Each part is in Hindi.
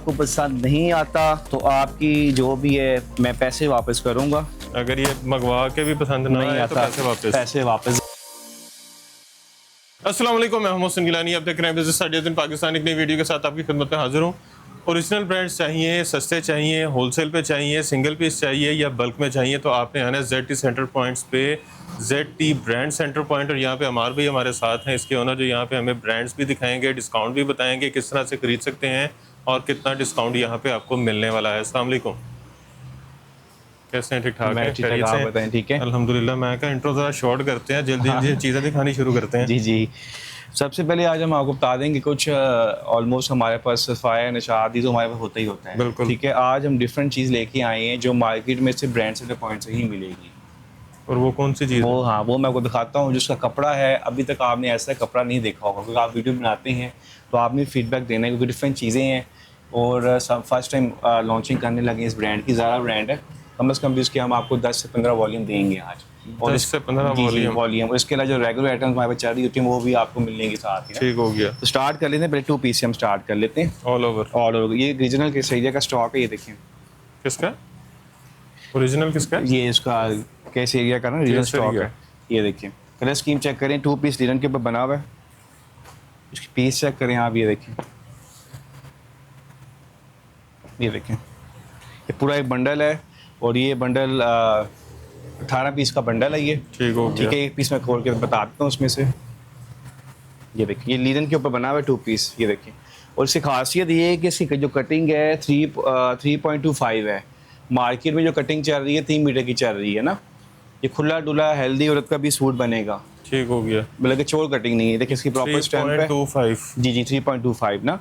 आपको पसंद नहीं आता तो आपकी जो भी है मैं पैसे वापस करूंगा। अगर ये मंगवा के भी पसंद नहीं आया तो पैसे वापस। अस्सलाम वालेकुम, मैं मोहसिन गिलानी। अब तक बिज़नेस दिन पाकिस्तान एक नई वीडियो के साथ आपकी खिदमत में हाजिर हूँ। ओरिजिनल ब्रांड्स चाहिए, सस्ते चाहिए, होलसेल पे चाहिए, सिंगल पीस चाहिए या बल्क में चाहिए तो आपने आना है ZT सेंटर पॉइंट्स पे, ZT ब्रांड सेंटर पॉइंट। और यहाँ पे अमार भाई हमारे साथ हैं, इसके ओनर, जो यहाँ पे हमें ब्रांड्स भी दिखाएंगे, डिस्काउंट भी बताएंगे किस तरह से खरीद सकते हैं और कितना डिस्काउंट यहाँ पे आपको मिलने वाला है। अस्सलाम वालेकुम, कैसे हैं? ठीक ठाक हैं? खैरियत से हैं? ठीक है, अल्हम्दुलिल्लाह। मैं का इंट्रो ज़रा शॉर्ट करते हैं, जल्दी जल्दी चीज़ें दिखानी शुरू करते हैं। जी जी। सबसे पहले आज हम आपको बता देंगे कुछ ऑलमोस्ट हमारे पास सफ़ाया नशादी तो हमारे पास होता ही होता है। बिल्कुल। ठीक है, आज हम डिफरेंट चीज़ लेके आए हैं जो मार्केट में से ब्रांड सेंटर पॉइंट से ही मिलेगी। और वो कौन सी चीज़? वो हाँ, वो मैं आपको दिखाता हूँ। जिसका कपड़ा है, अभी तक आपने ऐसा कपड़ा नहीं देखा होगा क्योंकि आप वीडियो बनाते हैं तो आपने फीडबैक देना है क्योंकि डिफरेंट चीज़ें हैं और सब फर्स्ट टाइम लॉन्चिंग करने लगे इस ब्रांड की। ज़ारा ब्रांड है, कम से कम भी इसके हम आपको 10 से 15 वॉल्यूम देंगे आज। और 10 से 15 वॉल्यूम। इसके अलावा जो रेगुलर आइटम्स हमारे पास चल रही होती हैं वो भी आपको मिलने के साथ ही। ठीक हो गया। तो स्टार्ट कर लेते हैं, पहले 2 पीस से हम स्टार्ट कर लेते हैं। ऑल ओवर ये रीजनल किस एरिया का स्टॉक है, ये देखिए। किसका? ओरिजिनल किसका? ये इसका किस एरिया का ना रीजनल स्टॉक है। ये देखिए, कलर स्कीम चेक करें, 2 पीस लिनन के ऊपर बना हुआ है। इसकी पीस चेक करें आप, ये देखिए, ये देखें। ये पूरा एक बंडल है और ये बंडल 18 पीस का बंडल है ये। ठीक हो गया। ठीक है, एक पीस मैं खोल के बता देता हूँ उसमें से। ये देखिए, ये लीलन के ऊपर बना हुआ है 2 पीस, ये देखिए। और इसकी खासियत ये है कि इसकी जो कटिंग है 3.25 है। मार्केट में जो कटिंग चल रही है 3 मीटर की चल रही है ना। ये खुला डुला हेल्दी औरत का भी सूट बनेगा। ठीक हो गया। बल्कि चोर कटिंग नहीं है, देखिए इसकी प्रॉपर स्टैंप है। 3.25। जी 3.25 ना।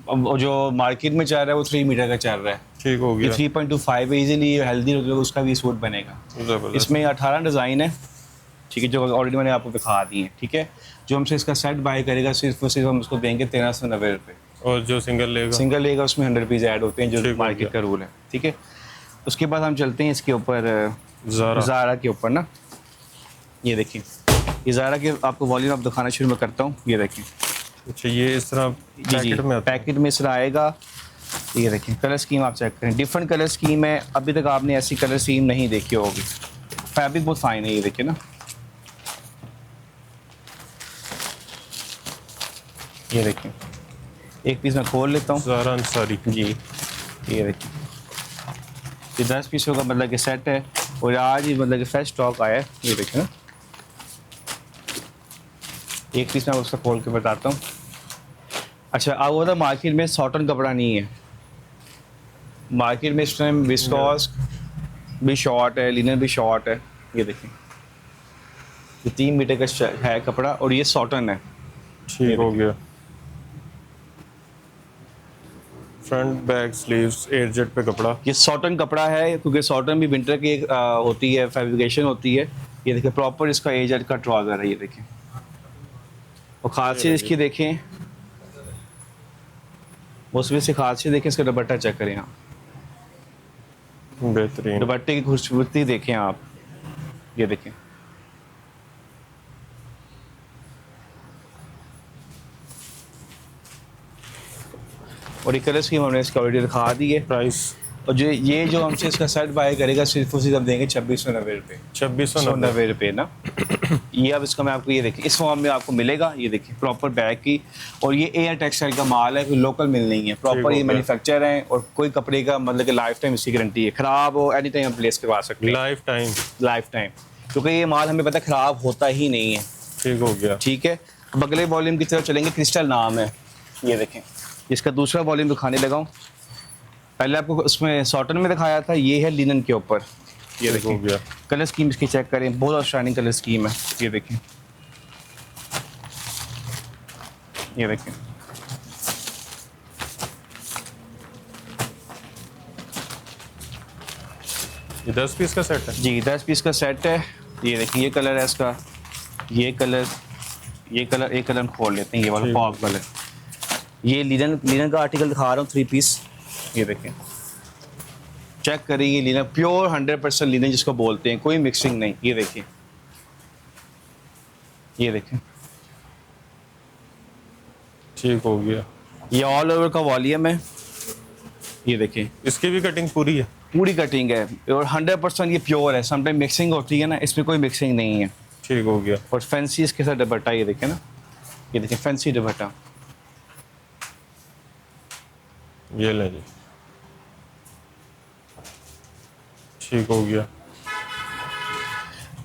अब जो मार्केट में चल रहा है वो 3 मीटर का चल रहा है। ठीक हो गया। 3.25 है, इजीली हेल्दी उसका भी सूट बनेगा। इसमें 18 डिज़ाइन है, ठीक है, जो ऑलरेडी मैंने आपको दिखा दी है। ठीक है, जो हमसे इसका सेट बाय करेगा सिर्फ हम उसको देंगे 1390 रुपये। और जो सिंगल लेगा उसमें 100 रुपीज़ ऐड होते हैं जो मार्केट का रूल है। ठीक है, उसके बाद हम चलते हैं इसके ऊपर ज़ारा के ऊपर ना। ये देखिए, ये ज़ारा के आपको वॉल्यूम आप दिखाना शुरू में करता हूँ। ये देखिए। अच्छा, ये इस तरह पैकेट में इस तरह आएगा। ये देखिए, कलर स्कीम आप चेक करें, डिफरेंट कलर स्कीम है। अभी तक आपने ऐसी कलर स्कीम नहीं देखी होगी। फैब्रिक बहुत फाइन है, ये देखिए ना। ये देखिए, एक पीस मैं खोल लेता हूँ। ज़ारा अंसारी जी, ये देखिए, ये 10 पीसों का मतलब कि सेट है और आज ही मतलब कि फ्रेश स्टॉक आया है। ये देखिए ना, एक पीस मैं उसका खोल के बताता हूँ। अच्छा, अब वो था मार्केट में कॉटन कपड़ा नहीं है। मार्केट में इस टाइम विस्कॉस भी शॉर्ट है, लिनन भी शॉर्ट है। ये देखिए, ये 3 मीटर का है कपड़ा और ये कॉटन है। ठीक हो गया। फ्रंट बैक स्लीव्स 8 जेट पे कपड़ा। ये कॉटन कपड़ा है क्योंकि कॉटन भी विंटर की एक होती है, फैब्रिकेशन होती है। ये देखिए, प्रॉपर इसका एजेड का ट्राउजर है। ये देखिए, और खासियत इसकी देखें, उसमें से खासियत देखें, इसका दुपट्टा चेक करें आप। बेहतरीन दुपट्टे की खूबसूरती देखें आप। ये देखें, और ये कलर स्कीम हमने इसका ऑलरेडी दिखा दी है। प्राइस और जो हमसे इसका सेट बाय करेगा सिर्फ उसी हम देंगे 2690 रुपये। 2690 रुपये ना। ये अब इसका मैं आपको ये देखिए, इस फॉर्म में आपको मिलेगा। ये देखिए, प्रॉपर बैग की, और ये एयर टेक्सटाइल का माल है, कोई लोकल मिल नहीं है। प्रॉपर ये मैन्युफैक्चर है और कोई कपड़े का मतलब कि लाइफ टाइम इसकी गारंटी है। ख़राब हो एनी टाइम हम प्लेस करवा सकते हैं, लाइफ टाइम, क्योंकि ये माल हमें पता है ख़राब होता ही नहीं है। ठीक हो गया। ठीक है, अब अगले वॉल्यूम की तरफ चलेंगे। क्रिस्टल नाम है। ये देखें, इसका दूसरा वॉल्यूम दिखाने लगा हूँ। पहले आपको उसमें कॉटन में दिखाया था, ये है लिनन के ऊपर। ये देखो गया। कलर स्कीम इसकी चेक करें, बहुत आउटस्टैंडिंग कलर स्कीम है। ये देखें, ये देखें, ये 10 पीस का सेट है। जी 10 पीस का सेट है। ये देखिए, ये कलर है इसका, ये कलर, एक कलर खोल लेते हैं, ये वाला पॉप कलर। ये लिनन का आर्टिकल दिखा रहा हूँ, 3 पीस। ये देखें, चेक करें, ये लिनन प्योर 100% लिनन जिसको बोलते हैं, कोई मिक्सिंग नहीं। ये देखिए, ये देखें, ठीक हो गया। ये ऑल ओवर का वॉल्यूम है। ये देखिए इसकी भी कटिंग पूरी है? पूरी कटिंग है और 100% ये प्योर है। समटाइम मिक्सिंग होती है ना, इसमें कोई मिक्सिंग नहीं है। ठीक हो गया। और फैंसी इसके साथ दुपट्टा, ये देखिए ना, ये देखिए फैंसी दुपट्टा। ये ले जी, ठीक हो गया।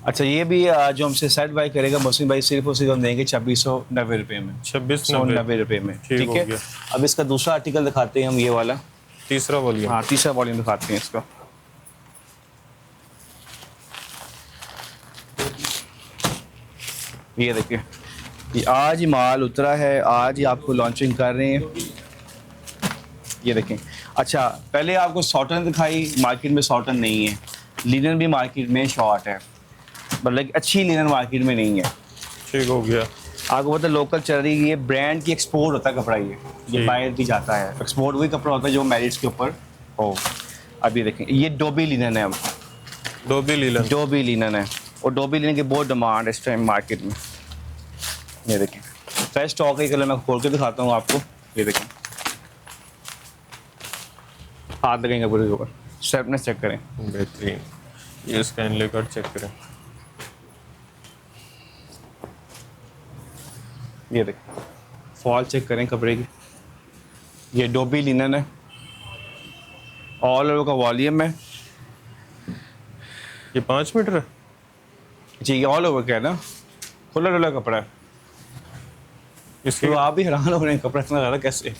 अच्छा ये भी जो हमसे सेट बाय करेगा मोहसिन भाई, सिर्फ और सिर्फ हम देंगे 2690 रुपये में, 2690 रुपये में। ठीक ठीक हो है, गया। अब इसका दूसरा आर्टिकल दिखाते हैं हम, ये वाला। तीसरा वॉल्यूम। हाँ तीसरा वॉल्यूम दिखाते हैं इसका। ये देखिए, ये आज ही माल उतरा है, आज ही आपको लॉन्चिंग कर रहे हैं। ये देखें। अच्छा पहले आपको सॉटन दिखाई, मार्केट में सॉटन नहीं है। लिनन भी मार्केट में शॉर्ट है, मतलब अच्छी लिनन मार्केट में नहीं है। ठीक हो गया। आपको पता लोकल चल रही है, ये ब्रांड की एक्सपोर्ट होता है कपड़ा, ये ठीक। बाहर भी जाता है। एक्सपोर्ट वही कपड़ा होता है जो मैरिट्स के ऊपर हो। अब ये देखें, ये डोबी लिनन है, अब डोबी लीलन। डोबी लिनन है, और डोबी लिनन की बहुत डिमांड है इस टाइम मार्केट में। ये देखें फ्रेश स्टॉक है, कलर मैं खोल के दिखाता हूँ आपको। ये देखें, हाथ लगेंगे पूरे के ऊपर, स्टेपनेस चेक करें। बेहतरीन। ये स्कैन लेकर चेक करें। ये देखें फॉल चेक करें कपड़े की। ये डोबी लिनन है, ऑल ओवर का वॉल्यूम है ये 5 मीटर है? जी, ये ऑल ओवर का है ना, खुला डुला कपड़ा है। इसके तो आप भी हैरान हो रहे हैं कपड़ा इतना ज़्यादा कैसे।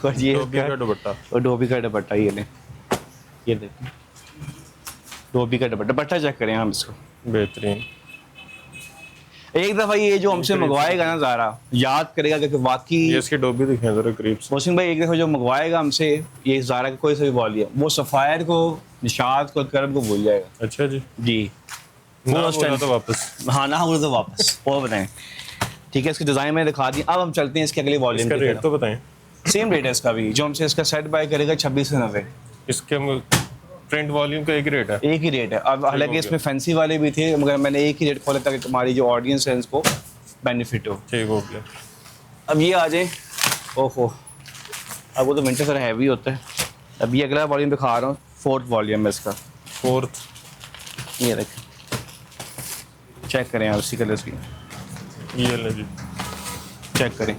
और ये डोबी का दुपट्टा। और डोबी का दुपट्टा, ये लें, ये देखें डोबी का दुपट्टा चेक करें हम इसको। बेहतरीन। एक दफ़ा ये जो हमसे मंगवाएगा ना ज़ारा, याद करेगा कि वाकई ये इसकी डोबी दिखाएं जरा करीब से। मोहसिन भाई, एक दफ़ा जो मंगवाएगा हमसे ये ज़ारा का कोई सा भी वॉल्यूम, वो सफ़ायर को, निशात को, करब को भूल जाएगा। अच्छा जी। जी ना वो उस बोला टाइम तो वापस। हाँ ना बोलो तो वापस और बताएं। ठीक है, इसकी डिज़ाइन मैंने दिखा दी। अब हम चलते हैं इसके अगले वॉल्यूम इसका की रेट तरफ। तो बताएं। सेम रेट है इसका भी, जो हमसे इसका सेट बाय करेगा 2690। इसके प्रिंट वॉल्यूम का एक रेट है? एक ही रेट है। अब हालांकि इसमें फैंसी वाले भी थे, मगर मैंने एक ही रेट खोला ताकि तुम्हारी जो ऑडियंस है उसको बेनिफिट हो। ठीक हो गया। अब ये आ जाए, ओहो अब वो तो विंटर थोड़ा हैवी होता है। अब ये अगला वॉल्यूम दिखा रहा हूँ, 4th वॉल्यूम है इसका। 4th। ये देखें, चेक करें आप उसी कलर्स की, ये ले जी, चेक करें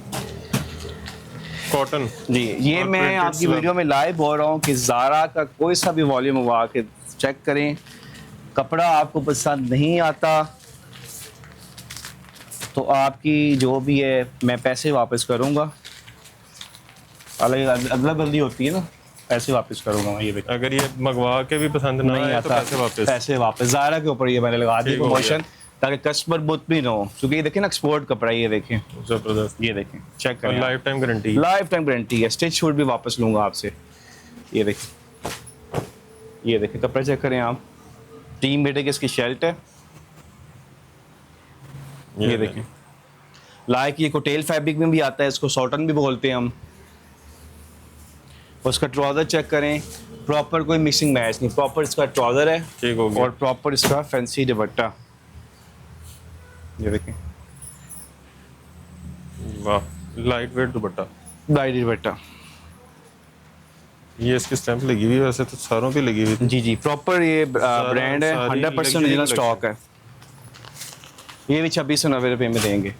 कॉटन। जी। ये और मैं printed आपकी slab। वीडियो में लाइव बोल रहा हूँ कि ज़ारा का कोई सा भी वॉल्यूम हुआ के चेक करें। कपड़ा आपको पसंद नहीं आता तो आपकी जो भी है मैं पैसे वापस करूँगा। अलग अदला बदली होती है ना, पैसे वापस करूँगा मैं। ये देखिए अगर ये मंगवा के भी पसंद ना नहीं आए तो आता, पैसे वापस। पैसे वापस। ज़ारा के ऊपर ये मैंने लगा दी ठीक हो प्रमोशन ताकि कस्टमर बुत भी ना हो, क्योंकि ये देखें ना एक्सपोर्ट कपड़ा है। ये देखें, जबरदस्त। ये देखें, चेक और करें। Life time guarantee. Life time guarantee है, स्टिच शूट भी वापस लूँगा आपसे। ये देखें, ये देखें कपड़ा चेक करें आप। टीम बेटे की इसकी शर्ट है, ये देखें। लाइक ये कोटेल फैब्रिक में भी आता है, इसको सॉटन भी बोलते हैं हम। उसका ट्राउज़र चेक करें, प्रॉपर कोई मिक्सिंग मैच नहीं, प्रॉपर इसका ट्राउज़र है ठीक हो गया। और प्रॉपर इसका फैंसी दुपट्टा। ये देखें, वाह, लाइट वेट दुपट्टा। लाइट दुपट्टा। ये इसकी स्टैंप लगी हुई है, वैसे तो सारों पे लगी हुई थी। जी जी, प्रॉपर ये ब्रांड है, सारी 100% luxury ओरिजिनल स्टॉक है। ये भी 2690 रुपये में देंगे।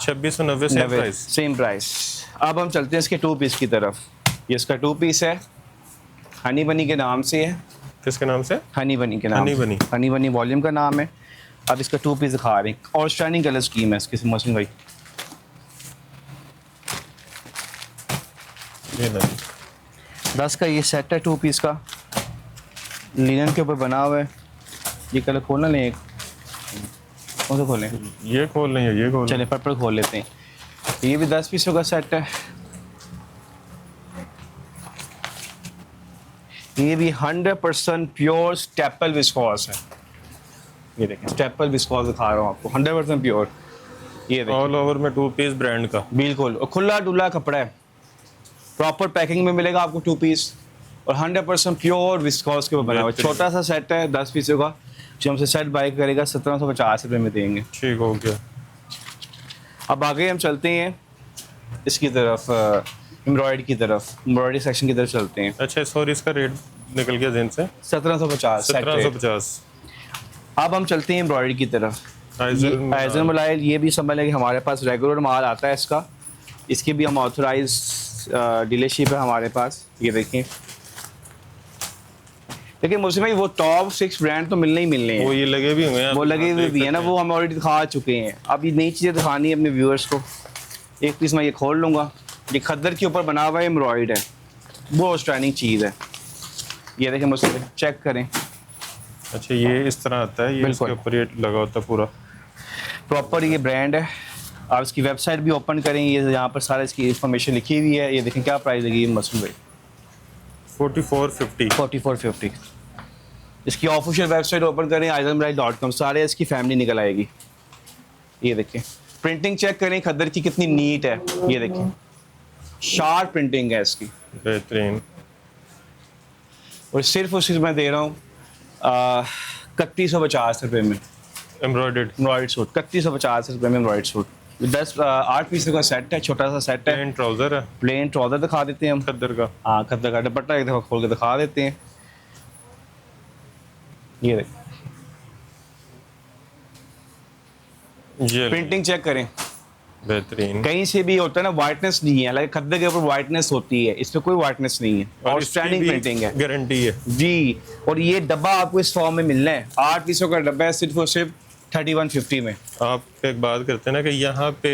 2690 सेम प्राइस। Same price. अब हम चलते हैं इसके 2 पीस की तरफ। ये इसका 2 पीस है, हनी बनी के नाम से है। किसके नाम से? हनी बनी के नाम हनी से। बनी। हनी बनी वॉल्यूम का नाम है। अब इसका 2 पीस दिखा रहे हैं, और शाइनिंग कलर स्कीम है इसकी मोहसिन भाई। ये नहीं, 10 का ये सेट है 2 पीस का, लिनन के ऊपर बना हुआ है। ये कलर खोलना लें, एक कौन सा खोलें? ये खोल नहीं है, ये खोल। चले पर्पल खोल लेते हैं। ये भी 10 पीसों का सेट है। ये भी 100% प्योर स्टेपल विस्कॉस है। ये देखें, स्टेपल विस्कॉस दिखा रहा हूँ आपको, 100% प्योर। ये देखें, ऑल ओवर में 2 पीस ब्रांड का। बिल्कुल, और खुला डुला कपड़ा है। प्रॉपर पैकिंग में मिलेगा आपको 2 पीस, और 100% प्योर विस्कॉस के ऊपर बना हुआ है। छोटा सा सेट है 10 पीसों का, जो हमसे सेट बाय करेगा 1750 रुपये में देंगे। ठीक हो गया। अब आगे हम चलते हैं इसकी तरफ। एम्ब्रॉयडरी की तरफ, एम्ब्रॉयडरी सेक्शन की तरफ चलते हैं। अच्छा सॉरी, इसका रेट निकल गया जेन से 1750 सेट रेट। 1750। अब हम चलते हैं एम्ब्रॉयडरी की तरफ। आइजन मलाइल ये भी समझ लें कि हमारे पास रेगुलर माल आता है इसका, इसकी भी हम ऑथराइज डीलरशिप है हमारे पास। ये देखिए, लेकिन मुझसे भाई वो टॉप 6 ब्रांड तो मिलने ही मिलने हैं। वो ये लगे भी होंगे, वो लगे हुए भी है ना, वो हम ऑलरेडी दिखा चुके हैं। अब ये नई चीज़ें दिखानी है अपने व्यूअर्स को। एक पीस मैं ये खोल लूँगा, ये खद्दर के ऊपर बना हुआ है, एम्ब्रॉयड है, बहुत स्टाइलिंग चीज़ है। ये देखें, मुझसे चेक करें। अच्छा ये इस तरह आता है, ये इसके ऊपर ये लगा होता है पूरा प्रॉपर ये ब्रांड है। आप इसकी वेबसाइट भी ओपन करें, ये यहाँ पर सारा इसकी इन्फॉर्मेशन लिखी हुई है। ये देखें क्या प्राइस लगी है मसूद भाई, 4450। 4450। इसकी ऑफिशियल वेबसाइट ओपन करें aizanmalail.com, सारे इसकी फैमिली निकल आएगी। ये देखें, प्रिंटिंग चेक करें खद्दर की कितनी नीट है। ये देखें, शार्प प्रिंटिंग है इसकी, बेहतरीन। और सिर्फ मैं दे रहा हूँ 3150 रुपये में एम्ब्रॉयड सूट। 3150 रुपये में एम्ब्रॉयड सूट। 8 पीस का सेट है, छोटा सा सेट है। प्लेन ट्राउजर है, प्लेन ट्राउजर दिखा देते हैं हम खद्दर का। हाँ, खद्दर का दुपट्टा एक दफ़ा खोल के दिखा देते हैं। ये देख, ये प्रिंटिंग चेक करें, बेहतरीन। कहीं से भी होता है ना, वाइटनेस नहीं है। लाइक खद्दर के ऊपर वाइटनेस होती है, इसमें कोई वाइटनेस नहीं है, और स्टैंडिंग प्रिंटिंग है, गारंटी है जी। और ये डब्बा आपको इस फॉर्म में मिलना है, 8 पीसों का डब्बा है, सिर्फ और सिर्फ 3150 में। आप एक बात करते हैं ना कि यहाँ पे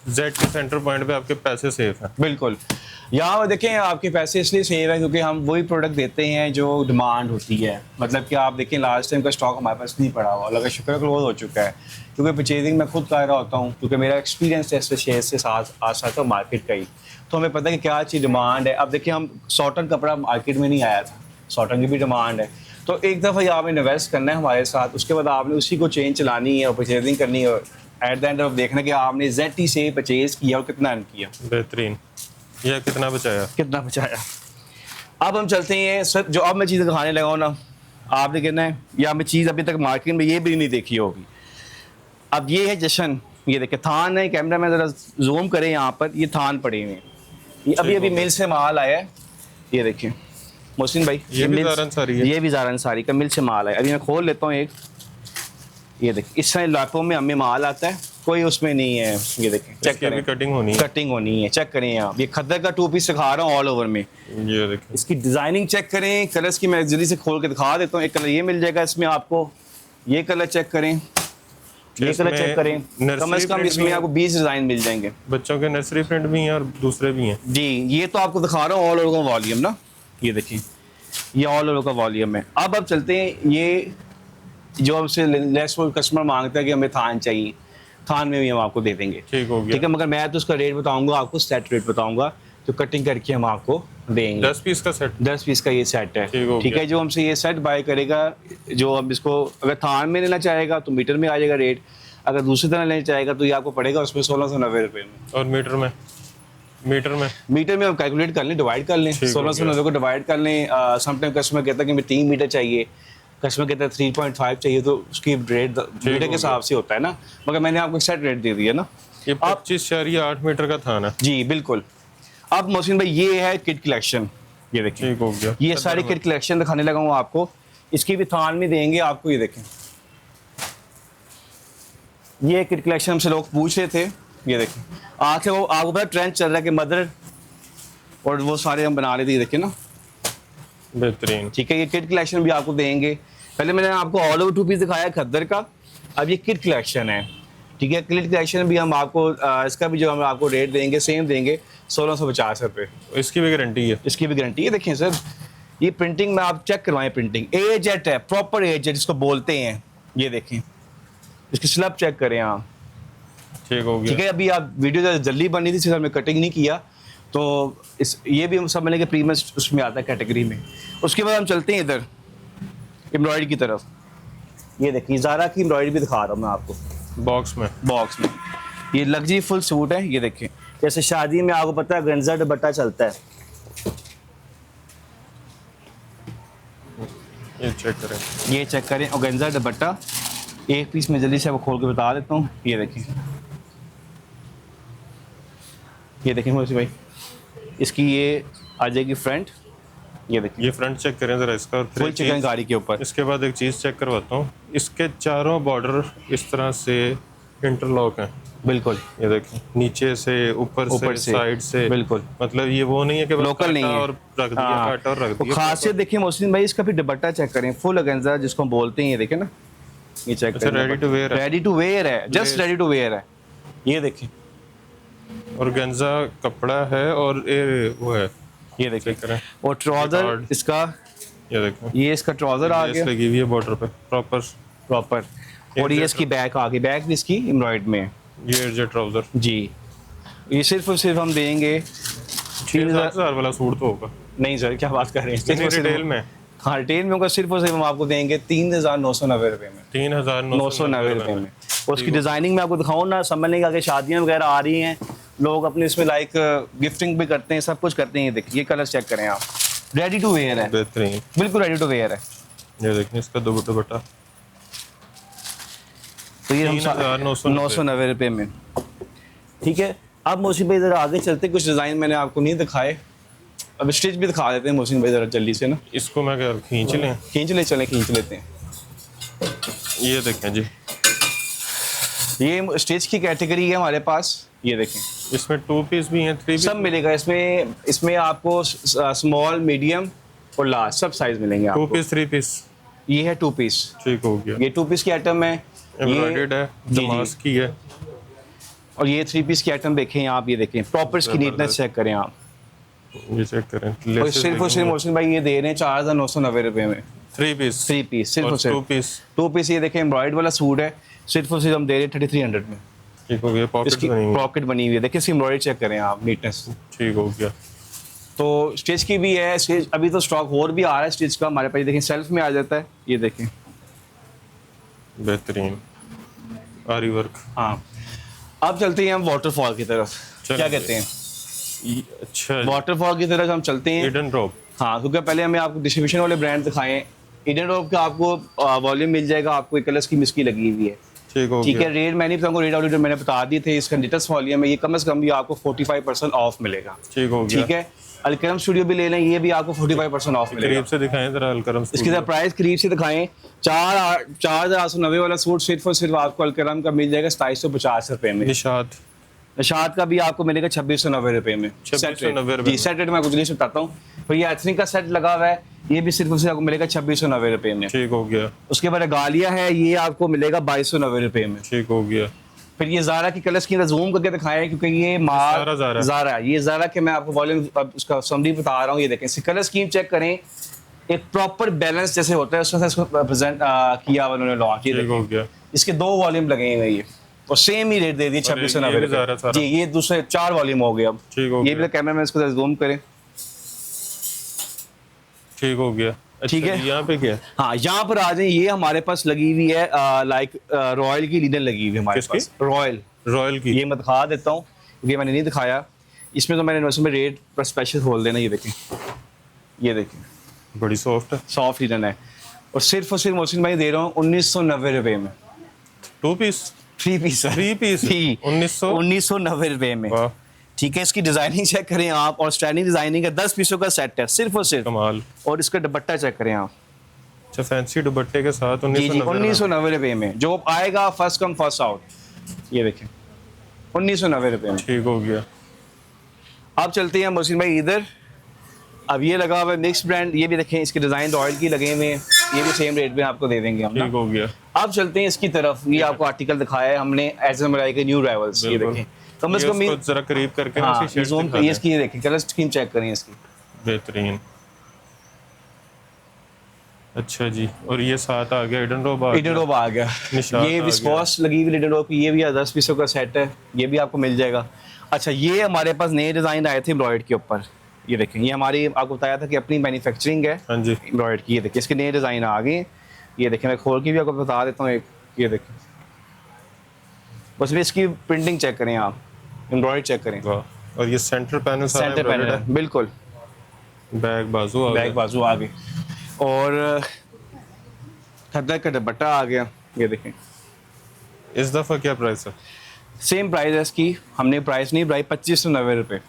जेड सेंटर पॉइंट पे आपके पैसे सेफ हैं। बिल्कुल, यहाँ पर देखें आपके पैसे इसलिए सेव है क्योंकि हम वही प्रोडक्ट देते हैं जो डिमांड होती है। मतलब कि आप देखें लास्ट टाइम का स्टॉक हमारे पास नहीं पड़ा हुआ, अल्लाह का शुक्र क्लोज हो चुका है, क्योंकि परचेजिंग मैं खुद कर रहा होता हूँ, क्योंकि मेरा एक्सपीरियंस है इस शेयर से साथ मार्केट का ही, तो हमें पता है कि क्या चीज़ डिमांड है। अब देखिए, हम कॉटन कपड़ा मार्केट में नहीं आया था, कॉटन की भी डिमांड है, तो एक दफ़ा आपने इन्वेस्ट करना है हमारे साथ, उसके बाद आपने उसी को चेंज चलानी है और परचेजिंग करनी है, और एट द एंड ऑफ देखना कि आपने ZT से परचेज किया और कितना अर्न किया। बेहतरीन। यह कितना बचाया। अब हम चलते हैं सर, जो अब मैं चीज़ें दिखाने लगा हूँ ना, आपने कहना है या मैं चीज़ अभी तक मार्केट में ये भी नहीं देखी होगी। अब ये है जशन, ये देखिए थान है, कैमरा में ज़रा जूम करें, यहाँ पर ये थान पड़े हुए हैं, ये अभी मिल से माल आया है। ये देखिए मोहसिन भाई, ये भी ज़ारा अंसारी का मिल से माल है। अभी मैं खोल लेता हूँ एक, ये देखिए इस तरह लापों में हमें माल आता है, कोई उसमें नहीं है। ये देखें, चेक करें, कटिंग होनी है, चेक करें। आप ये खद्दर का 2 पीस दिखा रहा हूँ ऑल ओवर में। ये देखें, इसकी डिजाइनिंग चेक करें, कलर्स की मैं जल्दी से खोल के दिखा देता हूँ। एक कलर ये मिल जाएगा इसमें आपको, ये कलर चेक करें, ये कलर चेक करें, कम से कम इसमें आपको 20 डिजाइन मिल जाएंगे। बच्चों के नर्सरी प्रिंट भी हैं और दूसरे भी हैं जी। ये तो आपको दिखा रहा हूँ ऑल ओवर का वॉल्यूम ना, ये देखिए ये ऑल ओवर का वॉल्यूम है। अब चलते हैं, ये जो हमसे लेस कस्टमर मांगता है कि हमें थान चाहिए, थान में भी हम आपको दे देंगे। ठीक हो गया। ठीक है, मगर मैं तो उसका रेट बताऊंगा आपको, सेट रेट बताऊंगा, तो कटिंग करके हम आपको देंगे। 10 पीस का सेट, 10 पीस का ये सेट है। ठीक है, जो हमसे ये सेट बाय करेगा, जो हम इसको अगर थान में लेना चाहेगा तो मीटर में आ जाएगा रेट, अगर दूसरी तरह लेना चाहेगा तो ये आपको पड़ेगा उसमें 1690 रुपये में। और मीटर में हम कैलकुलेट कर लें, डिवाइड कर लें, 1690 को डिवाइड कर लें। समटाइम कस्टमर कहता है कि मैं 3 मीटर चाहिए, कस्टमर कहता है 3.5 चाहिए, तो उसकी रेट मीटर के हिसाब से होता है ना, मगर मैंने आपको सेट रेट दे दिया ना। ये 25.8 मीटर का थान है जी बिल्कुल। अब मोहसिन भाई ये है किट कलेक्शन, ये देखिए, ठीक हो गया। ये सारी किट कलेक्शन दिखाने लगा हूँ आपको, इसकी भी थान में देंगे आपको। ये देखें, ये किट कलेक्शन हमसे लोग पूछ रहे थे। ये देखें, आके वो आपको पता ट्रेंड चल रहा है कि मदर और वो सारे हम बना लेते हैं, देखिए ना, बेहतरीन। ठीक है। ये किट कलेक्शन भी आपको देंगे। पहले मैंने आपको ऑल ओवर 2 पीस दिखाया खद्दर का, अब ये किट कलेक्शन है, ठीक है। किट कलेक्शन भी हम आपको इसका भी जो हम आपको रेट देंगे सेम देंगे, 1650 रुपये। इसकी भी गारंटी है। देखिए सर, ये प्रिंटिंग में आप चेक करवाएं, प्रिंटिंग AZ है, प्रॉपर AZ जिसको बोलते हैं। ये देखें, इसकी स्लैब चेक करें आप, ठीक हो गया। ठीक है। अभी आप वीडियो जल्दी बनी थी इसलिए हमने कटिंग नहीं किया, तो ये भी हम सब मिलेंगे प्रीमियम उसमें आता है कैटेगरी में। उसके बाद हम चलते हैं इधर एम्ब्रॉयडरी की तरफ। ये देखिए ज़ारा की एम्ब्रॉयडरी भी दिखा रहा हूँ मैं आपको, बॉक्स में ये लग्जरी फुल सूट है। ये देखिए, जैसे शादी में आपको पता है गंजा दुपट्टा चलता है, ये चेक करें ऑर्गेन्जा दुपट्टा। एक पीस में जल्दी से आपको खोल के बता देता हूँ। ये देखिए मोहसिन भाई, इसकी ये आ जाएगी फ्रंट, ये देखिए ये फ्रंट चेक करें ज़रा इसका। और फिर फुल एक चीज़- चिकनकारी के ऊपर। इसके बाद एक चीज़ चेक करवाता हूँ, इसके चारों बॉर्डर इस तरह से इंटरलॉक हैं। बिल्कुल ये देखें, नीचे से, ऊपर ऊपर से, से, साइड से, बिल्कुल। मतलब ये वो नहीं है कि बस लोकल नहीं काटा है और रख दिया, हाँ। काटा और रख तो दिया। खासियत देखिए मोहसिन भाई, इसका फिर दुपट्टा चेक करें, फुल ऑर्गेन्जा जिसको हम बोलते हैं, ये देखें ना, ये चेक अच्छा, करें, ready to wear है। रेडी टू वेयर है, जस्ट रेडी टू वेयर है, ये देखें, ऑर्गेन्जा कपड़ा है और ये वो है, ये देखें। चेक करें। और ट्राउजर कार्ड। इसका, ये देखें, ये इसका ट्राउजर आ लेस गया लगी हुई है बॉर्डर पे प्रॉपर। प्रॉपर, और ये इसकी बैक आ गई, बैक भी इसकी एम्ब्रॉयड में है ये एडजस्ट ट्राउजर। जी। ये सिर्फ और सिर्फ हम देंगे 3000। 6,000 वाला सूट तो होगा नहीं सर, क्या बात कर रहे हैं, सिर्फ और सिर्फ- रिटेल में। हाँ रिटेल में होगा, सिर्फ और सिर्फ हम आपको देंगे 3990 रुपये में, 3,990 रुपये में। और उसकी डिजाइनिंग में आपको दिखाऊँ ना, समझने का कि शादियाँ वगैरह आ रही हैं, लोग अपने इसमें लाइक गिफ्टिंग भी करते हैं, सब कुछ करते हैं। ये देखिए, ये कलर चेक करें आप, रेडी टू वेयर है, बेहतरीन। बिल्कुल रेडी टू वेयर है। ये देखें इसका दुपट्टा तो ये हम 3,990 रुपये में, ठीक है। अब मोहसिन भाई ज़रा आगे चलते, कुछ डिज़ाइन मैंने आपको नहीं दिखाए, अब स्टिच भी दिखा देते हैं मोहसिन भाई ज़रा जल्दी से ना, इसको मैं क्या खींच लें? खींच लेते हैं। ये देखें जी, ये स्टिच की कैटेगरी है हमारे पास, ये देखें, इसमें 2 पीस भी हैं, 3 पीस। सब मिलेगा इसमें। इसमें आपको स्मॉल, मीडियम और लार्ज सब साइज मिलेंगे 2 आपको। पीस 3 पीस ये है 2 पीस, ठीक हो गया। ये 2 पीस की आइटम है, एम्ब्रॉयडर्ड है, जी, जी। दमास की है। और ये 3 पीस की आइटम देखें आप, ये देखें प्रॉपर इसकी नीटनेस चेक करें आप। ये चेक करें, और सिर्फ और सिर्फ मोहसिन भाई ये दे रहे हैं 4990 रुपये में 3 पीस 3 पीस, सिर्फ और 2 सिर्फ पीस 2 पीस। ये देखें एम्ब्रॉयड वाला सूट है, सिर्फ और सिर्फ हम दे रहे हैं 3300 में। ठीक हो गया। पॉकेट इसकी बनी हुई, पॉकेट बनी हुई है, देखिए इसकी एम्ब्रॉयडरी चेक करें आप, नीटनेस। ठीक हो गया। तो स्टिच की भी है, स्टिच अभी तो स्टॉक और भी आ रहा है स्टिच का हमारे पास, ये देखें सेल्फ में आ जाता है, ये देखें बेहतरीन आरी वर्क। हाँ। अब चलते हैं हम वाटरफॉल की तरफ, चलो क्या कहते हैं, अच्छा, वाटरफॉल की तरफ हम चलते हैं। Hidden drop. हाँ, क्योंकि पहले हमें आपको डिस्ट्रीब्यूशन वाले ब्रांड दिखाएं। ईडन ड्रॉप का आपको वॉल्यूम मिल जाएगा, आपको एक कलर की मिसकी लगी हुई है, ठीक हो ठीक गया। है। रेट मैंने आपको रेट ऑडिटर मैंने बता दी थे, इसका लेटेस्ट वॉल्यूम है, ये कम से कम भी आपको 45% ऑफ मिलेगा, ठीक हो गया। ठीक है। अलकरम स्टूडियो भी ले लें, ये भी आपको 45% ऑफ मिलेगा। करीब से दिखाएं जरा अलकरम। इसकी जरा प्राइस करीब से दिखाएं, 4,890 वाला सूट सिर्फ और सिर्फ आपको अलकरम का मिल जाएगा 2750 रुपये में। निशात निशात का भी आपको मिलेगा 2690 रुपये में। 2690 जी, सेट रेट मैं कुछ नहीं बताता हूँ। तो ये एथनिक का सेट लगा हुआ है, ये भी सिर्फ और सिर्फ आपको मिलेगा 2690 रुपये में। ठीक हो गया। उसके बाद गालिया है, ये आपको मिलेगा 2290 रुपये में। ठीक हो गया। फिर ये ज़ारा की कलर स्कीम जूम करके दिखाएं, क्योंकि ये माल ज़ारा, ये ज़ारा के मैं आपको वॉल्यूम उसका समरी बता रहा हूँ। ये देखें, इसकी कलर स्कीम चेक करें, एक प्रॉपर बैलेंस जैसे होता है उसका इसको प्रेजेंट किया हुआ उन्होंने लॉन्च। ठीक हो गया। इसके 2 वॉल्यूम लगे हुए, ये और सेम ही रेट दे दिए 2690 रुपये। जी, ये दूसरे 4 वॉल्यूम हो गए अब। ठीक हो ये भी कैमरा मैन इसको जूम करें, ठीक हो गया। ठीक है। यहाँ पे क्या है? हाँ, यहाँ पर आ जाए, ये हमारे पास लगी हुई है लाइक रॉयल की लीडर लगी हुई है हमारे पास, रॉयल की। ये मैं दिखा देता हूँ क्योंकि मैंने नहीं दिखाया इसमें, तो मैंने उसमें रेट पर स्पेशल खोल देना। ये देखें, ये देखें, बड़ी सॉफ्ट है, सॉफ्ट लीडन है, और सिर्फ मोहसिन भाई दे रहा हूँ 1990 रुपये में। 2 पीस 3 पीस 3 पीस 1990 रुपये में, वाह, ठीक है। इसकी डिजाइनिंग चेक करें आप, और स्टैंडिंग डिजाइनिंग का 10 पीसों का सेट है सिर्फ और सिर्फ, कमाल। और इसका दुपट्टा चेक करें आप। अच्छा, फैंसी दुपट्टे के साथ जी जी, 1990 1990 रुपये में जो आएगा, फर्स्ट कम फर्स्ट आउट। ये देखें 1990 रुपये में। ठीक हो गया। अब चलते हैं मोहसिन भाई इधर, अब ये लगा हुआ है मिक्स ब्रांड, ये भी देखें, इसके डिजाइन रॉयल की लगे हुए हैं, ये भी सेम रेट पे आपको दे देंगे हम ना। ठीक हो गया। अब चलते हैं इसकी तरफ, ये आपको आर्टिकल दिखाया है हमने एज एम के न्यू राइवल्स। ये देखें, कम से कम जरा करीब करके हाँ, उसकी शेड zoom दिखा ये दें। इसकी, ये देखें कलर स्कीम चेक करें इसकी, बेहतरीन। अच्छा जी, और ये साथ आ गया हिडन रोब आ लीडर रोब आ गया, निशात ये आ विस्कॉस लगी हुई लीडर रोब की, ये भी 10 पीसों का सेट है, ये भी आपको मिल जाएगा। अच्छा, ये हमारे पास नए डिजाइन आए थे एम्ब्रॉयड के ऊपर, ये देखें, ये हमारी आपको बताया था कि अपनी मैन्युफैक्चरिंग है हाँ जी, एम्ब्रॉयड की। ये देखिए, इसके नए डिजाइन आ गए, ये देखें, मैं खोल के भी आपको बता देता हूँ एक, ये देखें, बस भी इसकी प्रिंटिंग चेक करें आप, एम्ब्रॉयड चेक करें, वाह। और ये सेंटर पैनल सारा सेंटर पैनल embroidered है, बिल्कुल है। बैक बाजू आ बैक गया। बाजू आ गई, और खद्दर का दुपट्टा आ गया। ये देखें, इस दफा क्या प्राइस है? सेम प्राइस है इसकी, हमने प्राइस नहीं बढ़ाई, 2590 रुपये।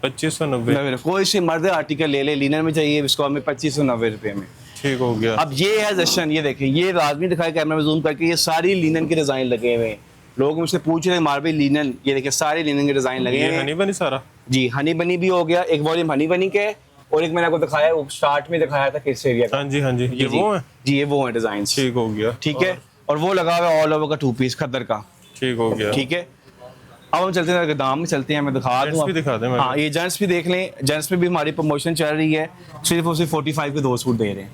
2590। कोई सी मर्द आर्टिकल ले ले, लिनन में चाहिए इसको हमें 2590 रुपये में। ठीक हो गया। अब ये है जशन, ये देखें, ये लाजमी दिखाया कैमरा में जूम करके, ये सारी लिनन के डिजाइन लगे हुए हैं। लोग मुझसे पूछ रहे हैं मार्बल लिनन, ये देखिए सारे लिनन के डिजाइन लगे ये हुए हनी हैं बनी सारा। जी। हनी बनी भी हो गया, एक वॉल्यूम हनी बनी के है, और एक मैंने आपको दिखाया, वो स्टार्ट में दिखाया था किस एरिया का। हाँ जी हाँ जी, ये वो है। जी ये वो है डिजाइन। ठीक हो गया। ठीक है, और वो लगा हुआ है ऑल ओवर का 2 पीस खद्दर का। ठीक हो गया। ठीक है, अब हम चलते हैं दाम में, चलते हैं, मैं दिखा Gents दूं भी दिखा दें। हाँ, ये जेंट्स भी देख लें, जेंट्स में भी हमारी प्रमोशन चल रही है, सिर्फ और सिर्फ 45 के 2 सूट दे रहे हैं।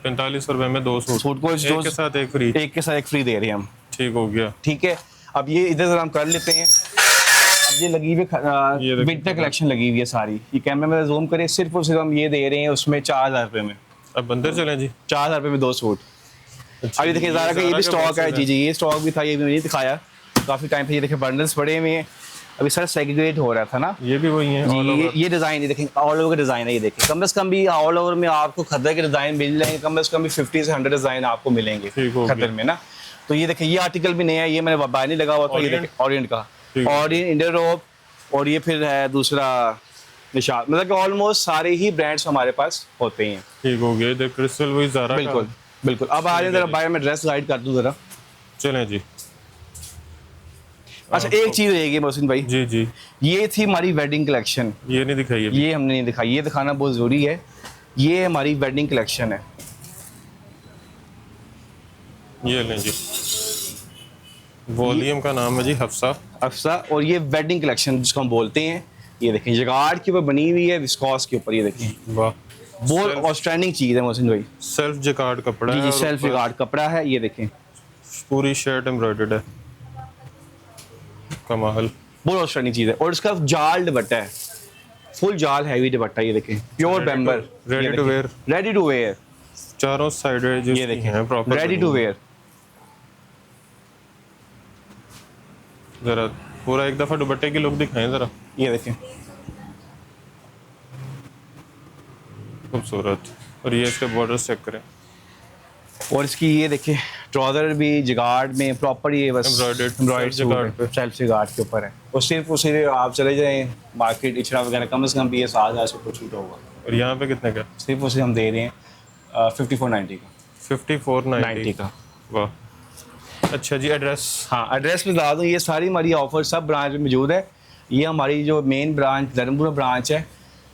45 रुपए में 2 सूट, सूट को एक के साथ एक फ्री। एक के साथ एक फ्री दे रहे हैं हम। ठीक हो गया। ठीक है, अब ये इधर जरा हम कर लेते हैं। अब ये लगी हुई ये देखिए। विंटर कलेक्शन लगी हुई है सारी, ये कैमरा में जूम करें, सिर्फ और सिर्फ हम ये दे रहे हैं उसमें 4000 रुपये में। अब अंदर चलें जी। 4000 रुपये में 2 सूट। अब ये देखिए ज़ारा का ये भी स्टॉक है जी। ये स्टॉक भी था, ये भी मैंने दिखाया काफ़ी टाइम पे। ये देखिए बंडल्स बड़े हुए हैं, अभी सर सेग्रीगेट हो रहा था ना। ये भी वही है all over। ये डिज़ाइन, ये देखें ऑल ओवर का डिज़ाइन है। ये देखिए कम से कम भी ऑल ओवर में आपको खद्दर के डिज़ाइन मिल जाएंगे, कम से कम भी 50 से 100 डिज़ाइन आपको मिलेंगे ठीक हो खद्दर गया। में ना। तो ये देखिए ये आर्टिकल भी नया है, ये मैंने बाय नहीं लगा हुआ था। ये Orient? देखिए ओरिएंट का, ठीक है। ओरिएंट, इंडरोप, और ये फिर है दूसरा निशान। मतलब कि ऑलमोस्ट सारे ही ब्रांड्स हमारे पास होते हैं। ठीक हो गया। इधर क्रिस्टल वही ज़ारा का। बिल्कुल बिल्कुल। अब आ रहे हैं जरा बाहर, मैं ड्रेस गाइड कर दूं जरा। चलें जी। अच्छा एक चीज़ रहेगी मोहसिन भाई, जी जी, ये थी हमारी वेडिंग कलेक्शन, ये नहीं दिखाई अभी। ये हमने नहीं दिखाई, ये दिखाना बहुत ज़रूरी है। ये हमारी वेडिंग कलेक्शन है। ये लें जी। वॉल्यूम का नाम है जी हफ्सा। अफसा, और ये वेडिंग कलेक्शन जिसको हम बोलते हैं। ये देखें जगाड़ के ऊपर बनी हुई है, विस्कॉस के ऊपर। ये देखें वाह, बहुत आउटस्टैंडिंग चीज़ है मोहसिन भाई। सेल्फ जकार्ड कपड़ा जी है। जी, और सेल्फ ऊपर जगाड़ कपड़ा है। ये देखें पूरी शर्ट एम्ब्रॉयडर्ड है। कमाल। बहुत आउटस्टैंडिंग चीज़ है, और इसका जाल दुपट्टा है, फुल जाल हैवी दुपट्टा। ये देखें प्योर Ready to- बेम्बर, ready to wear। Ready to wear. चारों साइड जो ये देखें हैं प्रॉपर रेडी टू वेयर। जरा पूरा एक दफा दुपट्टे की लुक दिखाएं जरा। ये देखें खूबसूरत। और ये इसके बॉर्डर चेक करें, और इसकी ये देखिए ट्राउजर भी जिगार्ड में प्रॉपर, ये बस Embroidered, एम्ब्रॉयडर्ड self jacquard पे। सेल्फ जिगार्ड के ऊपर है। और सिर्फ उसी आप चले जाएं मार्केट इचड़ा वगैरह, कम से कम भी ये 7000 से कुछ छूट होगा। और यहाँ पे कितने का? सिर्फ उसे हम दे रहे हैं 5490 का। 5490 का। वाह। अच्छा जी, एड्रेस? हाँ एड्रेस में बता दूँ, ये सारी हमारी ऑफर सब ब्रांच में मौजूद है। ये हमारी जो मेन ब्रांच धर्मपुरा ब्रांच है।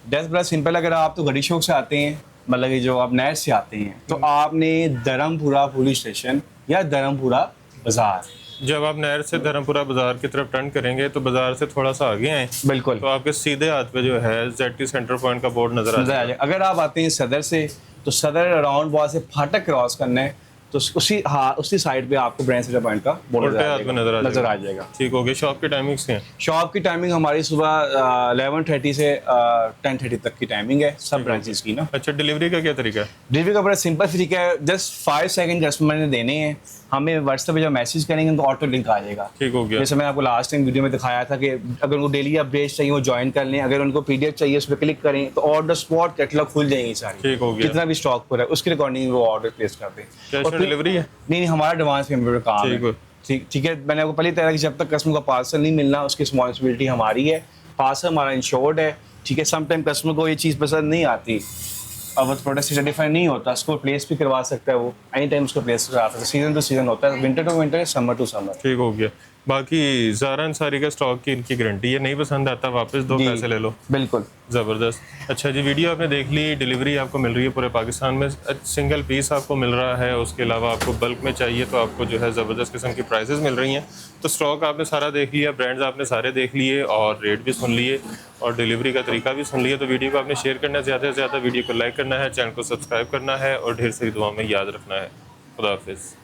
एड्रेस बड़ा सिंपल, अगर आप तो घड़ी शौक से आते हैं, मतलब कि जो आप नहर से आते हैं, तो आपने धर्मपुरा पुलिस स्टेशन या धर्मपुरा बाजार, जब आप नहर से धर्मपुरा बाजार की तरफ टर्न करेंगे तो बाजार से थोड़ा सा आगे आए बिल्कुल तो आपके सीधे हाथ पे जो है ZT सेंटर पॉइंट का बोर्ड नजर आ नजर आ जाएगा। जाए। अगर आप आते हैं सदर से, तो सदर अराउंड वहाँ से फाटक क्रॉस करना है, तो उसी साइड पे आपको ब्रांच सेंटर पॉइंट का बोर्ड उल्टे हाथ में नजर आ जाएगा। ठीक हो गया। शॉप की टाइमिंग्स क्या हैं? शॉप की टाइमिंग हमारी सुबह 11:30 से 10:30 तक की टाइमिंग है सब ब्रांचेस की ना। अच्छा, डिलीवरी का क्या तरीका है? डिलीवरी का बड़ा सिंपल तरीका है, जस्ट 5 सेकंड कस्टमर ने देने हैं, हमें व्हाट्सएप पे जब मैसेज करेंगे उनको ऑटो लिंक आ जाएगा। ठीक हो गया। जैसे मैंने आपको लास्ट टाइम वीडियो में दिखाया था कि अगर उनको डेली अपडेट्स चाहिए वो ज्वाइन कर लें, अगर उनको PDF चाहिए उस पर क्लिक करें तो ऑन द स्पॉट कैटलॉग खुल जाएंगी सारी। ठीक हो गया। कितना भी स्टॉक हो रहा है उसके अकॉर्डिंग वो ऑर्डर प्लेस कर दें। कैश और ऑन फिर- डिलीवरी है? नहीं हमारा एडवांस पेमेंट का काम ठीक है। है। ठीक है, मैंने आपको पहले तय कि जब तक कस्टमर का पार्सल नहीं मिलना उसकी रिस्पॉन्सिबिलिटी हमारी है। पार्सल हमारा इंश्योर्ड है। ठीक है, समटाइम कस्टमर को ये चीज़ पसंद नहीं आती, अब वो प्रोडक्ट से सर्टिफाई नहीं होता, उसको प्लेस भी करवा सकता है, वो एनी टाइम उसको प्लेस करा सकता है। सीजन टू सीजन होता है, winter to winter, summer to summer. ठीक हो गया। बाकी ज़ारा अंसारी का स्टॉक की इनकी गारंटी है, नहीं पसंद आता वापस दो, जी। पैसे ले लो। बिल्कुल ज़बरदस्त। अच्छा जी, वीडियो आपने देख ली, डिलीवरी आपको मिल रही है पूरे पाकिस्तान में, सिंगल पीस आपको मिल रहा है। उसके अलावा आपको बल्क में चाहिए तो आपको जो है ज़बरदस्त किस्म की प्राइसेस मिल रही हैं। तो स्टॉक आपने सारा देख लिया, ब्रांड्स आपने सारे देख लिए, और रेट भी सुन लिए, और डिलीवरी का तरीका भी सुन लिया। तो वीडियो को आपने शेयर करना है, ज़्यादा से ज़्यादा वीडियो को लाइक करना है, चैनल को सब्सक्राइब करना है, और ढेर सारी दुआ में याद रखना है। खुदा हाफिज़।